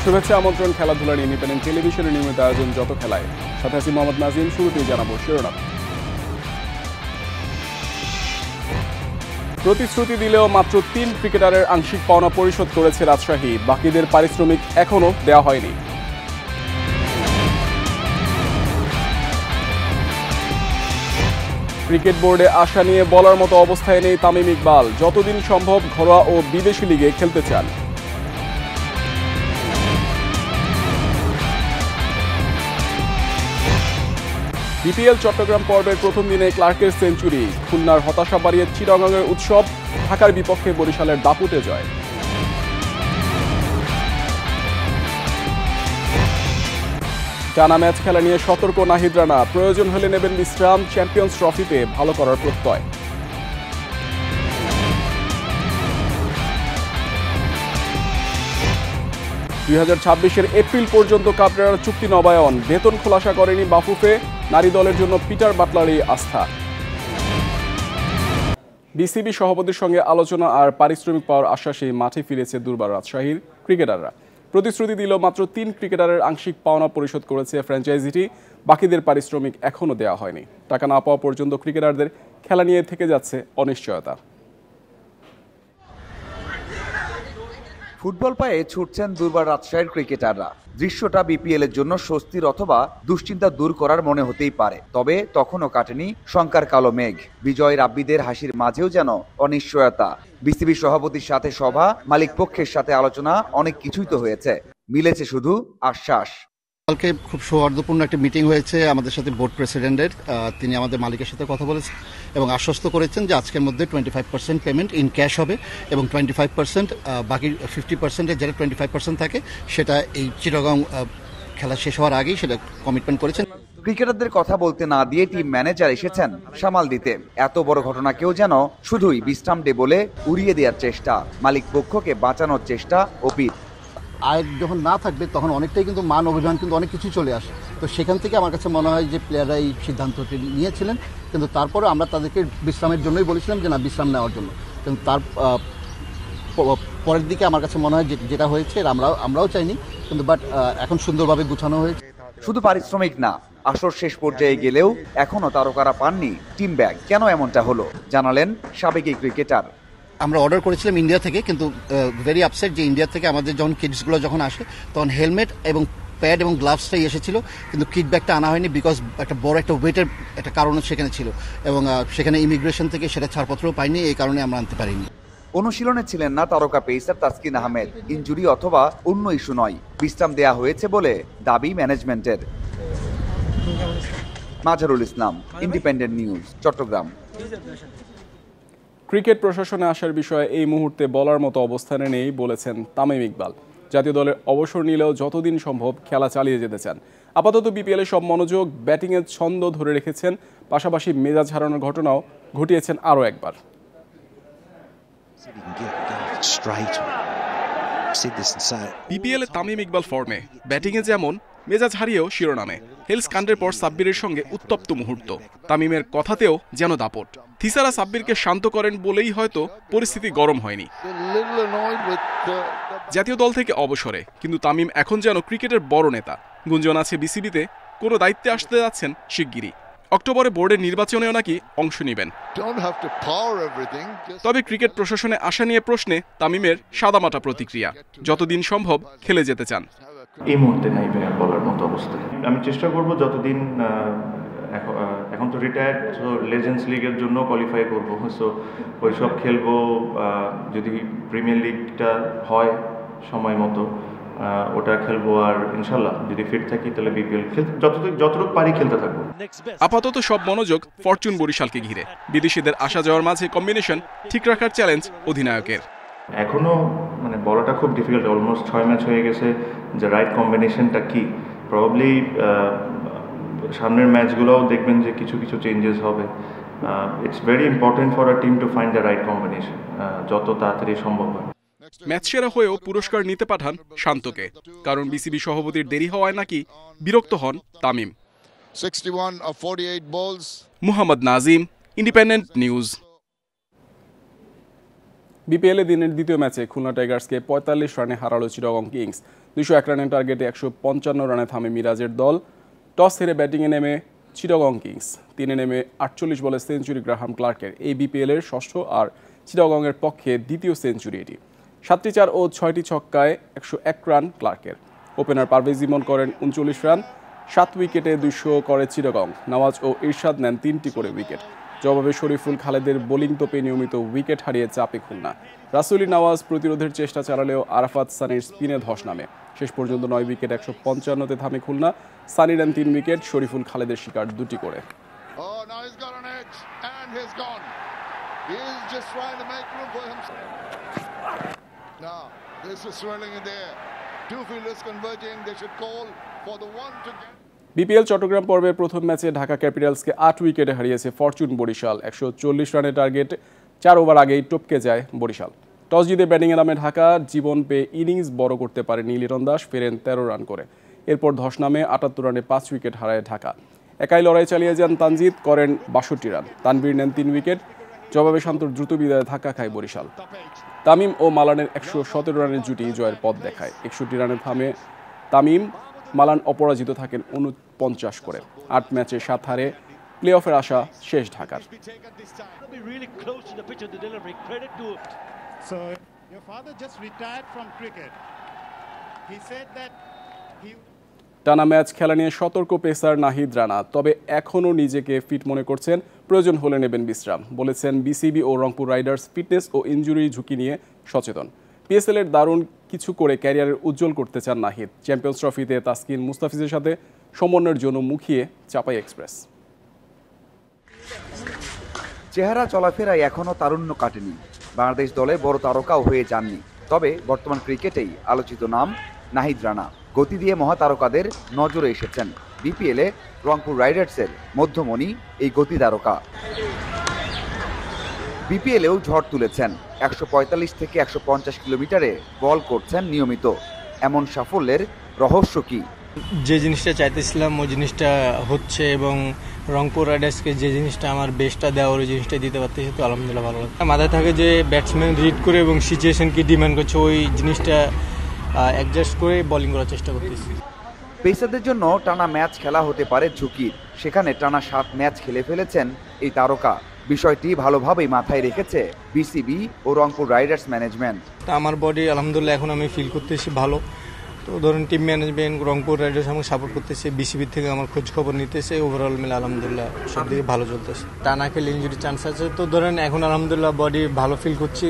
শুভেচ্ছা আমন্ত্রণ খেলাধুলার ইন্ডিপেন্ডেন্ট টেলিভিশনের নিয়মিত আয়োজন যত খেলায়, সাথে আছি মোহাম্মদ নাজিম। শুরুতেই জানাবো শিরোনাম। প্রতিশ্রুতি দিলেও মাত্র ৩ ক্রিকেটারের আংশিক পাওনা পরিশোধ করেছে রাজশাহী, বাকিদের পারিশ্রমিক এখনো দেওয়া হয়নি। ক্রিকেট বোর্ডে আশা নিয়ে বলার মতো অবস্থায় নেই তামিম ইকবাল, যতদিন সম্ভব ঘরোয়া ও বিদেশি লিগে খেলতে চান। বিপিএল চট্টগ্রাম পর্বের প্রথম দিনে ক্লার্কের সেঞ্চুরি, খুলনার হতাশা বাড়িয়ে চিটাগংয়ের উৎসব, ঢাকার বিপক্ষে বরিশালের দাপুটে জয়। টানা ম্যাচ খেলা নিয়ে সতর্ক নাহিদ রানা, প্রয়োজন হলে নেবেন বিশ্রাম, চ্যাম্পিয়ন্স ট্রফিতে ভালো করার প্রত্যয়। 2026-এর এপ্রিল পর্যন্ত কাবরেরার চুক্তি নবায়ন, বেতন খোলাসা করেনি বাফুফে, নারী দলের জন্য পিটার বাটলারই আস্থা। বিসিবি সভাপতির সঙ্গে আলোচনা আর পারিশ্রমিক পাওয়ার আশ্বাসেই মাঠে ফিরেছে দুর্বার রাজশাহীর ক্রিকেটাররা। প্রতিশ্রুতি দিল মাত্র ৩ ক্রিকেটারের আংশিক পাওনা পরিশোধ করেছে ফ্র্যাঞ্চাইজিটি, বাকিদের পারিশ্রমিক এখনও দেওয়া হয়নি। টাকা না পাওয়া পর্যন্ত ক্রিকেটারদের খেলা নিয়ে থেকে যাচ্ছে অনিশ্চয়তা। ফুটবল পায়ে ছুটছেন দুর্বার রাজশাহীর ক্রিকেটাররা। দৃশ্যটা বিপিএল এর জন্য স্বস্তির অথবা দুশ্চিন্তা দূর করার মনে হতেই পারে, তবে তখনও কাটেনি শঙ্কার কালো মেঘ। বিজয় রাব্বিদের হাসির মাঝেও যেন অনিশ্চয়তা। বিসিবি সভাপতির সাথে সভা, মালিক পক্ষের সাথে আলোচনা, অনেক কিছুই তো হয়েছে, মিলেছে শুধু আশ্বাস। কালকে খুব সৌহার্দ্যপূর্ণ একটা মিটিং হয়েছে আমাদের সাথে বোর্ড প্রেসিডেন্টের। তিনি আমাদের মালিকের সাথে কথা বলেছেন এবং আশ্বস্ত করেছেন যে আজকের মধ্যে 25% পেমেন্ট ইন ক্যাশ হবে এবং 25% বাকি 50%-এর যেটা 25% থাকে সেটা এই চিটাগং খেলা শেষ হওয়ার আগেই সেটা কমিটমেন্ট করেছেন। ক্রিকেটারদের কথা বলতে না দিয়ে টিম ম্যানেজার এসেছেন সামাল দিতে। এত বড় ঘটনাকেও যেন শুধুই বিশ্রাম ডে বলে উড়িয়ে দেওয়ার চেষ্টা, মালিক পক্ষকে বাঁচানোর চেষ্টা। অপিত আয় যখন না থাকবে তখন অনেকটাই কিন্তু মান অভিমান কিন্তু অনেক কিছু চলে আসে। তো সেখান থেকে আমার কাছে মনে হয় যে প্লেয়াররা এই সিদ্ধান্তটি নিয়েছিলেন, কিন্তু তারপরে আমরা তাদেরকে বিশ্রামের জন্যই বলেছিলাম যে না, বিশ্রাম নেওয়ার জন্য। কিন্তু তার পরের দিকে আমার কাছে মনে হয় যেটা হয়েছে আমরাও চাইনি, কিন্তু বাট এখন সুন্দরভাবে গুছানো হয়েছে। শুধু পারিশ্রমিক না, আসর শেষ পর্যায়ে গেলেও এখনো তারকারা পাননি টিম ব্যাগ। কেন এমনটা হলো জানালেন সাবেক এই ক্রিকেটার। আমরা অর্ডার করেছিলাম ইন্ডিয়া থেকে, কিন্তু ভেরি আপসেট যে ইন্ডিয়া থেকে আমাদের যখন কিটসগুলো যখন আসে তখন হেলমেট এবং প্যাড এবং গ্লাভসটাই এসেছিল, কিন্তু কিট ব্যাগটা আনা হয়নি বিকজ একটা বড় একটা ওয়েটের একটা কারণ সেখানে ছিল এবং সেখানে ইমিগ্রেশন থেকে সেটা ছাড়পত্রও পাইনি, এই কারণে আমরা আনতে পারিনি। অনুশীলনে ছিলেন না তারকা পেসার তাসকিন আহমেদ। ইনজুরি অথবা অন্য ইস্যু নয়, বিশ্রাম দেয়া হয়েছে বলে দাবি ম্যানেজমেন্টের। মাজারুল ইসলাম, ইন্ডিপেন্ডেন্ট নিউজ, চট্টগ্রাম। ক্রিকেট প্রশাসনে আসার বিষয়ে এই মুহূর্তে বলার মতো অবস্থানে নেই বলেছেন তামিম ইকবাল। জাতীয় দলের অবসর নিলেও যতদিন সম্ভব খেলা চালিয়ে যেতে চান। আপাতত বিপিএলে সব মনোযোগ ব্যাটিংয়ের ছন্দ ধরে রেখেছেন, পাশাপাশি মেজাজ হারানোর ঘটনাও ঘটিয়েছেন আরও একবার। বিপিএলে তামিম ইকবাল ফর্মে, ব্যাটিংয়ে যেমন, মেজাজ হারিয়েও শিরোনামে। হেলস কাণ্ডের পর সাব্বিরের সঙ্গে উত্তপ্ত মুহূর্ত, তামিমের কথাতেও যেন দাপট। থিসারা সাব্বিরকে শান্ত করেন বলেই হয়তো পরিস্থিতি গরম হয়নি। জাতীয় দল থেকে অবসরে, কিন্তু তামিম এখন যেন ক্রিকেটের বড় নেতা। গুঞ্জন আছে বিসিবিতে কোনো দায়িত্বে আসতে যাচ্ছেন শিগগিরই। অক্টোবরে বোর্ডের নির্বাচনেও নাকি অংশ নেবেন। তবে ক্রিকেট প্রশাসনে আসা নিয়ে প্রশ্নে তামিমের সাদামাটা প্রতিক্রিয়া, যতদিন সম্ভব খেলে যেতে চান। এই মুহূর্তে নাই বলার মতো অবস্থায়। আমি চেষ্টা করব যতদিন, এখন তো রিটায়ার্ড, সো লেজেন্ডস লিগের জন্য কোয়ালিফাই করবো, সো ওইসব খেলবো। যদি প্রিমিয়ার লিগটা হয় সময় মতো ওটা খেলবো, আর ইনশাল্লাহ যদি ফিট থাকি তাহলে বিপিএল যতটুকু পারি খেলতে থাকবো। আপাতত সব মনোযোগ ফরচুন বরিশালকে ঘিরে। বিদেশিদের আসা যাওয়ার মাঝে কম্বিনেশন ঠিক রাখার চ্যালেঞ্জ অধিনায়কের। এখনো বলাটা খুব ডিফিকাল্ট। অলমোস্ট 6 ম্যাচ হয়ে গেছে, যে রাইট কম্বিনেশনটা কি। প্রবাবলি সামনের ম্যাচগুলোও দেখবেন যে কিছু কিছু চেঞ্জেস হবে। It's very important for a team to find the right combination, যত তাড়াতাড়ি সম্ভব হয়। ম্যাচ সেরা হয়েও পুরস্কার নিতে পাঠান শান্তকে, কারণ বিসিবি সভাপতির দেরি হওয়ায় নাকি বিরক্ত হন তামিম। Mohammad Nazim, independent news. বিপিএলে দিনের দ্বিতীয় ম্যাচে খুলনা টাইগার্সকে ৪৫ রানে হারালো চিটাগং কিংস। ২০১ রানের টার্গেটে ১৫৫ রানে থামে মিরাজের দল। টস হেরে ব্যাটিংয়ে নেমে চিটাগং কিংস। ৩-এ নেমে ৪৮ বলে সেঞ্চুরি গ্রাহাম ক্লার্কের। এই বিপিএলের ষষ্ঠ আর চিটাগংয়ের পক্ষে দ্বিতীয় সেঞ্চুরি এটি। ৭টি ৪ ও ৬টি ছক্কায় ১০১ রান ক্লার্কের। ওপেনার পারভেজ ইমন করেন ৩৯ রান। ৭ উইকেটে ২০০ করে চিটাগং। নওয়াজ ও ইরশাদ নেন ৩টি করে উইকেট। জবাবে শরীফুল খালেদের বোলিং তোপে নিয়মিত উইকেট হারিয়ে চাপে খুলনা। রাসুলি নওয়াজ প্রতিরোধের চেষ্টা চালালেও আরাফাত সানির স্পিনে ধস নামে। শেষ পর্যন্ত ৯ উইকেট ১৫৫তে থামে খুলনা। সানি নেন ৩ উইকেট, শরীফুল খালেদের শিকার ২টি করে। বিপিএল চট্টগ্রাম পর্বের প্রথম ম্যাচে ঢাকা ক্যাপিটালসকে ৮ উইকেটে হারিয়েছে ফরচুন বরিশাল। ১৪০ রানের টার্গেট ৪ ওভার আগেই টপকে যায় বরিশাল। টস জিতে ব্যাটিংয়ে নামে ঢাকা। জীবন পেয়ে ইনিংস বড় করতে পারেনি লিটন দাস, ফেরেন ১৩ রান করে। এরপর ধস নামে ৭৮ রানে ৫ উইকেট হারায় ঢাকা। একাই লড়াই চালিয়ে যান তানজিদ, করেন ৬২ রান। তানভীর নেন ৩ উইকেট। জবাবে শান্তর দ্রুত বিদায়ে ধাক্কা খায় বরিশাল। তামিম ও মালানের ১১৭ রানের জুটি জয়ের পথ দেখায়। ৬১ রানে থামে তামিম। মালান অপরাজিত থাকেন ৪৯ করে। ৮ ম্যাচে ৭ হারে প্লে অফের আশা শেষ ঢাকার। টানা ম্যাচ খেলা নিয়ে সতর্ক পেসার নাহিদ রানা। তবে এখনও নিজেকে ফিট মনে করছেন, প্রয়োজন হলে নেবেন বিশ্রাম। বলেছেন বিসিবি ও রংপুর রাইডার্স ফিটনেস ও ইনজুরি ঝুঁকি নিয়ে সচেতন। পিএসএল-এর দারুণ কিছু করে ক্যারিয়ারের উজ্জ্বল করতে চান নাহিদ। চ্যাম্পিয়ন্স ট্রফিতে তাসকিন মুস্তাফিজের সাথে সমন্বয়ের জন্য মুখিয়ে চাপাই এক্সপ্রেস। চেহারা চলাফেরায় এখনও তারুণ্য কাটেনি। বাংলাদেশ দলে বড় তারকাও হয়ে যাননি। তবে বর্তমান ক্রিকেটেই আলোচিত নাম নাহিদ রানা। গতি দিয়ে মহাতারকাদের নজরে এসেছেন। বিপিএলে রংপুর রাইডার্সের মধ্যমণি এই গতি তারকা। বিপিএলেও ঝড় তুলেছেন। ১৪৫ থেকে ১৫০ কিলোমিটারে বল করছেন নিয়মিত। এমন সাফল্যের রহস্য কি? যে জিনিসটা চাইতেছিলাম ওই জিনিসটা হচ্ছে, এবং রংপুর রাইডার্সকে যে জিনিসটা আমার বেস্টটা দেওয়ার ওই জিনিসটা দিতে পারতেছি, তো আলহামদুলিল্লাহ ভালো লাগে। মাথায় থাকে যে ব্যাটসম্যান রিড করে এবং সিচুয়েশন কি ডিমান্ড করছে ওই জিনিসটা অ্যাডজাস্ট করে বোলিং করার চেষ্টা করতেছি। পেসারদের জন্য টানা ম্যাচ খেলা হতে পারে ঝুঁকির। সেখানে টানা ৭ ম্যাচ খেলে ফেলেছেন এই তারকা। বিষয়টি ভালোভাবেই মাথায় রেখেছে বিসিবি ও রংপুর রাইডার্স ম্যানেজমেন্ট। আমার বডি আলহামদুলিল্লাহ এখন আমি ফিল করতেছি ভালো। তো ধরুন টিম ম্যানেজমেন্ট রংপুর রাইডার্স আমাকে সাপোর্ট করতেছে, বিসিবি থেকে আমার খোঁজ খবর নিতেছে। ওভারঅল মিলে আলহামদুলিল্লাহ সব দিকে ভালো চলতেছে। টানা খেলে ইঞ্জুরি চান্স আছে, তো ধরেন এখন আলহামদুলিল্লাহ বডি ভালো ফিল করছি।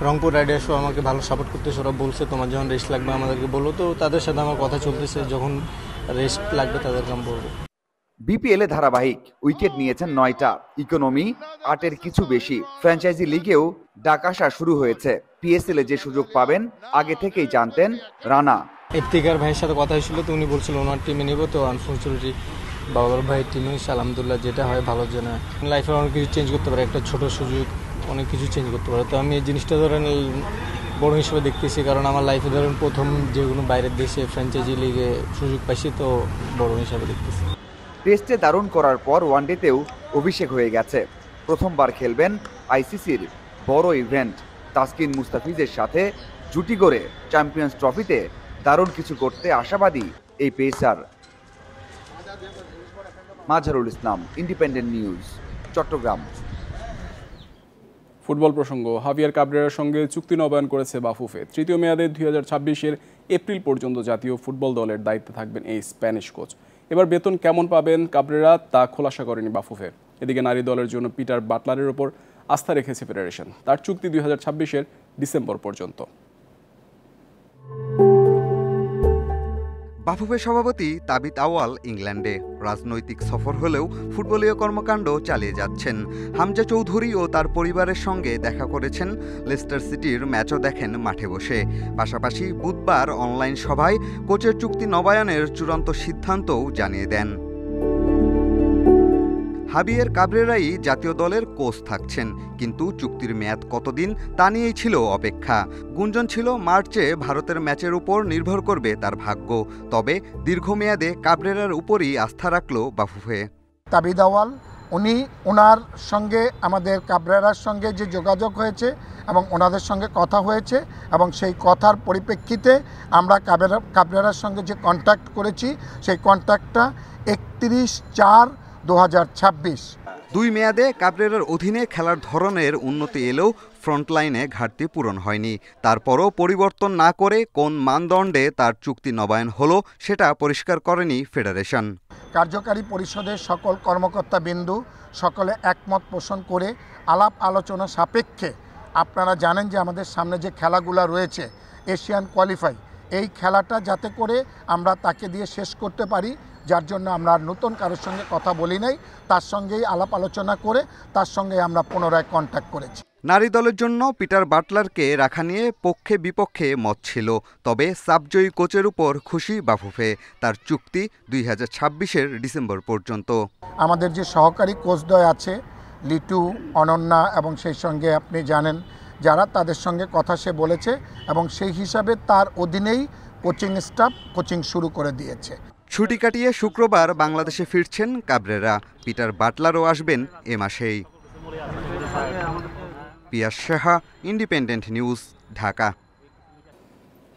রংপুর রাইডার্সও আমাকে ভালো সাপোর্ট করতেছে। ওরা বলছে তোমার যখন রেস্ট লাগবে আমাদেরকে বলো, তো তাদের সাথে আমার কথা চলতেছে। যখন রেস্ট লাগবে তাদেরকে আমি বলবো। বিপিএলে ধারাবাহিক উইকেট নিয়েছেন ৯টা। ইকোনমি ৮-এর কিছু বেশি। ফ্র্যাঞ্চাইজি লিগেও ডাক আসা শুরু হয়েছে। পিএসএল এ যে সুযোগ পাবেন আগে থেকেই জানতেন রানা। ইফতিকার ভাইয়ের সাথে কথা হয়েছিল, তো উনি বলছিল ওনার টিমে নেব। তো আনফর্চুনেটলি বাবার ভাইয়ের টিমে হয়েছে। আলহামদুলিল্লাহ যেটা হয় ভালোর জন্য। লাইফে অনেক কিছু চেঞ্জ করতে পারে, একটা ছোট সুযোগ অনেক কিছু চেঞ্জ করতে পারে। তো আমি এই জিনিসটা ধরেন বড় হিসেবে দেখতেছি, কারণ আমার লাইফে ধরেন প্রথম যেগুলো বাইরের দেশে ফ্র্যাঞ্চাইজি লিগে সুযোগ পাইছি, তো বড় হিসাবে দেখতেছি। টেস্টে দারুণ করার পর ওয়ানডেতেও অভিষেক হয়ে গেছে। প্রথমবার খেলবেন আইসিসির বড় ইভেন্ট। তাসকিন মুস্তাফিজের সাথে জুটি গড়ে চ্যাম্পিয়ন্স ট্রফিতে দারুণ কিছু করতে আশাবাদী এই pacer. Mazharul Islam, independent news, Chittagong. Football প্রসঙ্গ, হাভিয়ার কাবরেরার সঙ্গে চুক্তি নবায়ন করেছে বাফুফে। তৃতীয় মেয়াদে ২০২৬-এর এপ্রিল পর্যন্ত জাতীয় ফুটবল দলের দায়িত্বে থাকবেন এই স্প্যানিশ কোচ। এবার বেতন কেমন পাবেন কাবরেরা তা খোলাসা করেনি বাফুফে। এদিকে নারী দলের জন্য পিটার বাটলারের ওপর আস্থা রেখেছে ফেডারেশন। তার চুক্তি ২০২৬-এর ডিসেম্বর পর্যন্ত। বাফুফে সভাপতি তাবিত আওয়াল ইংল্যান্ডে। রাজনৈতিক সফর হলেও ফুটবলীয় কর্মকাণ্ড চালিয়ে যাচ্ছেন। হামজা চৌধুরী ও তার পরিবারের সঙ্গে দেখা করেছেন। লেস্টার সিটির ম্যাচও দেখেন মাঠে বসে। পাশাপাশি বুধবার অনলাইন সভায় কোচের চুক্তি নবায়নের চূড়ান্ত সিদ্ধান্তও জানিয়ে দেন। হাভিয়ের কাবরেরাই জাতীয় দলের কোচ থাকছেন, কিন্তু চুক্তির মেয়াদ কতদিন তা নিয়েই ছিল অপেক্ষা। গুঞ্জন ছিল মার্চে ভারতের ম্যাচের উপর নির্ভর করবে তার ভাগ্য। তবে দীর্ঘমেয়াদে কাবরেরার উপরই আস্থা রাখল বাফুফে। তাবিদ আওয়াল ওনার সঙ্গে আমাদের কাবরেরার সঙ্গে যে যোগাযোগ হয়েছে এবং ওনাদের সঙ্গে কথা হয়েছে এবং সেই কথার পরিপ্রেক্ষিতে আমরা কাবরেরার সঙ্গে যে কন্ট্যাক্ট করেছি সেই কন্ট্যাক্টটা 31/4/2026। 2 মেয়াদে কাবরেরার অধীনে খেলার ধরনের উন্নতি এলেও ফ্রন্টলাইনে ঘাটতি পূরণ হয়নি। তারপরও পরিবর্তন না করে কোন মানদণ্ডে তার চুক্তি নবায়ন হলো সেটা পরিষ্কার করেনি ফেডারেশন। কার্যকারী পরিষদের সকল কর্মকর্তা বিন্দু সকলে একমত পোষণ করে আলাপ আলোচনা সাপেক্ষে, আপনারা জানেন যে আমাদের সামনে যে খেলাগুলো রয়েছে এশিয়ান কোয়ালিফাই, এই খেলাটা যাতে করে আমরা তাকে দিয়ে শেষ করতে পারি, যার জন্য আমরা নতুন কারোর সঙ্গে কথা বলি নাই, তার সঙ্গেই আলাপ আলোচনা করে তার সঙ্গে আমরা পুনরায় কন্ট্যাক্ট করেছি। নারী দলের জন্য পিটার বাটলারকে রাখা নিয়ে পক্ষে বিপক্ষে মত ছিল, তবে সাবজয়ী কোচের উপর খুশি বাফুফে। তার চুক্তি 2026-এর ডিসেম্বর পর্যন্ত। আমাদের যে সহকারী কোচদ্বয় আছে লিটু, অনন্যা এবং সেই সঙ্গে আপনি জানেন যারা, তাদের সঙ্গে কথা সে বলেছে এবং সেই হিসাবে তার অধীনেই কোচিং স্টাফ কোচিং শুরু করে দিয়েছে। ছুটি কাটিয়ে শুক্রবার বাংলাদেশে ফিরছেন কাবরেরা। পিটার বাটলারও আসবেন এ মাসেই। পিয়াস সাহা, ইন্ডিপেন্ডেন্ট নিউজ, ঢাকা।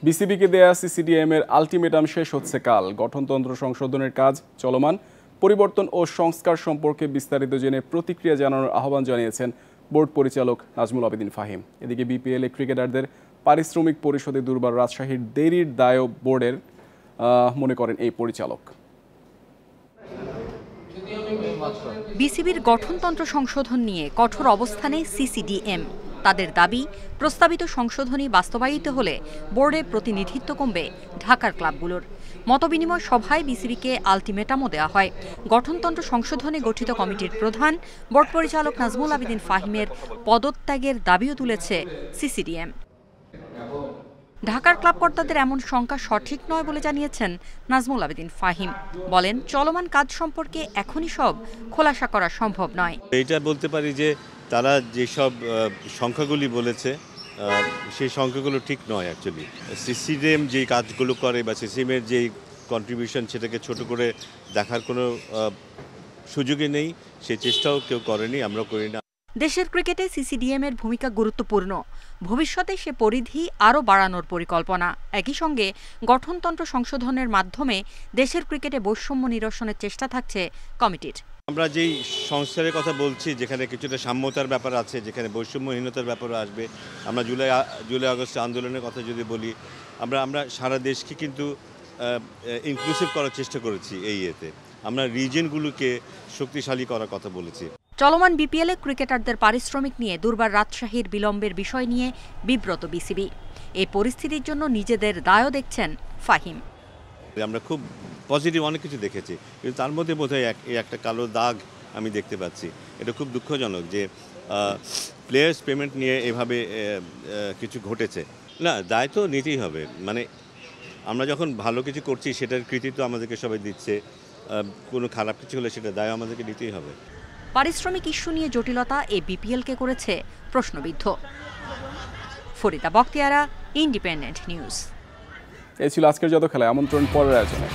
বিসিবিকে দেয়া সিসিডিএম এর আলটিমেটাম শেষ হচ্ছে কাল। গঠনতন্ত্র সংশোধনের কাজ চলমান। পরিবর্তন ও সংস্কার সম্পর্কে বিস্তারিত জেনে প্রতিক্রিয়া জানানোর আহ্বান জানিয়েছেন বোর্ড পরিচালক নাজমুল আবেদিন ফাহিম। এদিকে বিপিএল এ ক্রিকেটারদের পারিশ্রমিক পরিশোধে দুর্বার রাজশাহীর দেরির দায়ও বোর্ডের, মনে করেন এই পরিচালক। বিসিবির গঠনতন্ত্র সংশোধন নিয়ে কঠোর অবস্থানে সিসিডিএম। তাদের দাবি, প্রস্তাবিত সংশোধনী বাস্তবায়িত হলে বোর্ডে প্রতিনিধিত্ব কমবে ঢাকার ক্লাবগুলোর। মতবিনিময় সভায় বিসিবিকে আলটিমেটামও দেওয়া হয়। গঠনতন্ত্র সংশোধনে গঠিত কমিটির প্রধান বোর্ড পরিচালক নাজমুল আবেদিন ফাহিমের পদত্যাগের দাবিও তুলেছে সিসিডিএম। ঢাকার ক্লাব কর্তাদের এমন শঙ্কা সঠিক নয় বলে জানিয়েছেন নাজমুল আবেদিন ফাহিম। বলেন, চলমান কাজ সম্পর্কে এখনই সব খোলাসা করা সম্ভব নয়। এইটা বলতে পারি যে তারা যেসব সংখ্যাগুলি বলেছে সেই সংখ্যাগুলো ঠিক নয়। অ্যাকচুয়ালি সিসিডিএম যেই কাজগুলো করে বা সিসিএমের যেই কন্ট্রিবিউশন, সেটাকে ছোট করে দেখার কোনো সুযোগই নেই, সে চেষ্টাও কেউ করেনি, আমরাও করি না। দেশের ক্রিকেটে সিসিডিএম এর ভূমিকা গুরুত্বপূর্ণ। ভবিষ্যতে সে পরিধি আরও বাড়ানোর পরিকল্পনা। একই সঙ্গে গঠনতন্ত্র সংশোধনের মাধ্যমে দেশের ক্রিকেটে বৈষম্য নিরসনের চেষ্টা থাকছে কমিটির। আমরা যেই সংস্কারের কথা বলছি, যেখানে কিছুটা সাম্যতার ব্যাপার আছে, যেখানে বৈষম্যহীনতার ব্যাপার আসবে। আমরা জুলাই আগস্ট আন্দোলনের কথা যদি বলি, আমরা সারা দেশকে কিন্তু ইনক্লুসিভ করার চেষ্টা করেছি। এই ইয়েতে আমরা রিজিয়নগুলোকে শক্তিশালী করার কথা বলেছি। চলমান বিপিএলে ক্রিকেটারদের পারিশ্রমিক নিয়ে দুর্বার রাজশাহীর বিলম্বের বিষয় নিয়ে বিব্রত বিসিবি। এই পরিস্থিতির জন্য নিজেদের দায়ও দেখছেন ফাহিম। আমরা খুব পজিটিভ অনেক কিছু দেখেছি, কিন্তু তার মধ্যে বোধহয় একটা কালো দাগ আমি দেখতে পাচ্ছি। এটা খুব দুঃখজনক যে প্লেয়ার্স পেমেন্ট নিয়ে এভাবে কিছু ঘটেছে। না, দায় তো নিতেই হবে। মানে আমরা যখন ভালো কিছু করছি সেটার কৃতিত্ব আমাদেরকে সবাই দিচ্ছে, কোনো খারাপ কিছু হলে সেটা দায় আমাদেরকে নিতেই হবে। পারিশ্রমিক ইস্যু নিয়ে জটিলতা এই বিপিএলকে করেছে প্রশ্নবিদ্ধ। Farida Bakhtiara, independent news. এই ছিল আজকের যত খেলায় আমন্ত্রণ পরের আয়োজনে।